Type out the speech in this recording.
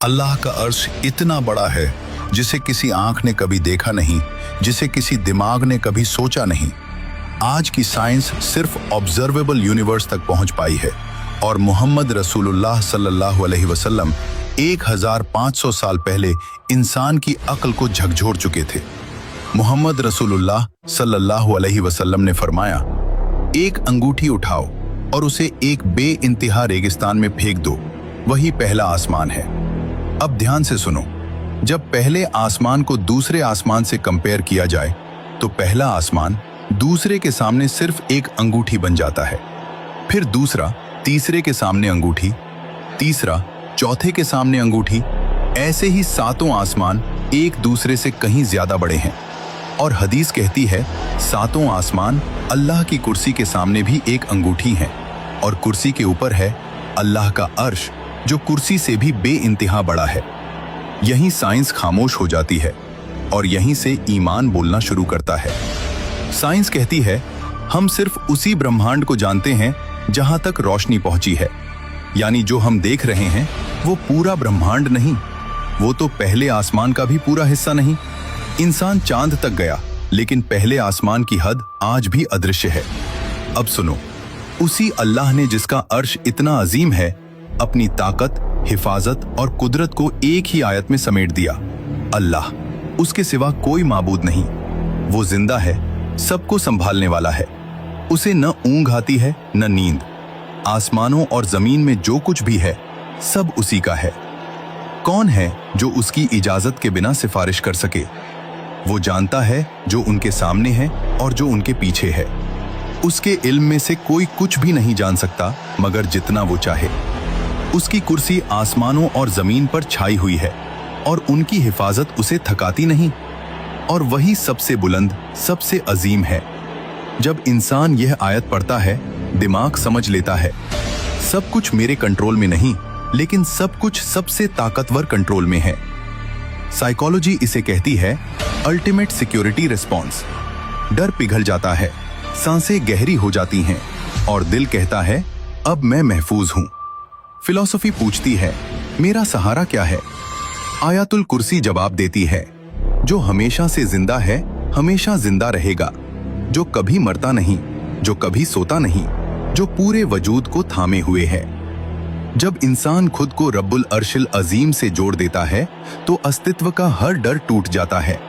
अल्लाह का अर्श इतना बड़ा है जिसे किसी आंख ने कभी देखा नहीं, जिसे किसी दिमाग ने कभी सोचा नहीं। आज की साइंस सिर्फ ऑब्जर्वेबल यूनिवर्स तक पहुंच पाई है और मोहम्मद रसूलुल्लाह सल्लल्लाहु अलैहि वसल्लम 1500 साल पहले इंसान की अक्ल को झकझोर चुके थे। मोहम्मद रसूलुल्लाह सल्लल्लाहु अलैहि वसल्लम ने फरमाया, एक अंगूठी उठाओ और उसे एक बेइंतहा रेगिस्तान में फेंक दो, वही पहला आसमान है। अब ध्यान से सुनो, जब पहले आसमान को दूसरे आसमान से कंपेयर किया जाए तो पहला आसमान दूसरे के सामने सिर्फ एक अंगूठी बन जाता है, फिर दूसरा तीसरे के सामने अंगूठी, तीसरा चौथे के सामने अंगूठी, ऐसे ही सातों आसमान एक दूसरे से कहीं ज्यादा बड़े हैं। और हदीस कहती है, सातों आसमान अल्लाह की कुर्सी के सामने भी एक अंगूठी है और कुर्सी के ऊपर है अल्लाह का अर्श, जो कुर्सी से भी बेइंतहा बड़ा है। यहीं साइंस खामोश हो जाती है और यहीं से ईमान बोलना शुरू करता है। साइंस कहती है, हम सिर्फ उसी ब्रह्मांड को जानते हैं जहां तक रोशनी पहुंची है, यानी जो हम देख रहे हैं वो पूरा ब्रह्मांड नहीं, वो तो पहले आसमान का भी पूरा हिस्सा नहीं। इंसान चांद तक गया, लेकिन पहले आसमान की हद आज भी अदृश्य है। अब सुनो, उसी अल्लाह ने जिसका अर्श इतना अजीम है, अपनी ताकत, हिफाजत और कुदरत को एक ही आयत में समेट दिया। अल्लाह, उसके सिवा कोई माबूद नहीं। वो जिंदा है, सबको संभालने वाला है। उसे न ऊंघ आती है न नींद। आसमानों और जमीन में जो कुछ भी है सब उसी का है। कौन है जो उसकी इजाजत के बिना सिफारिश कर सके? वो जानता है जो उनके सामने है और जो उनके पीछे है। उसके इल्म में से कोई कुछ भी नहीं जान सकता मगर जितना वो चाहे। उसकी कुर्सी आसमानों और जमीन पर छाई हुई है और उनकी हिफाजत उसे थकाती नहीं। और वही सबसे बुलंद, सबसे अजीम है। जब इंसान यह आयत पढ़ता है, दिमाग समझ लेता है, सब कुछ मेरे कंट्रोल में नहीं, लेकिन सब कुछ सबसे ताकतवर कंट्रोल में है। साइकोलॉजी इसे कहती है अल्टीमेट सिक्योरिटी रिस्पॉन्स। डर पिघल जाता है, सांसें गहरी हो जाती हैं और दिल कहता है, अब मैं महफूज हूं। फिलॉसफी पूछती है, मेरा सहारा क्या है? आयतुल कुर्सी जवाब देती है, जो हमेशा से जिंदा है हमेशा जिंदा रहेगा, जो कभी मरता नहीं, जो कभी सोता नहीं, जो पूरे वजूद को थामे हुए है। जब इंसान खुद को रब्बुल अर्शिल अजीम से जोड़ देता है तो अस्तित्व का हर डर टूट जाता है।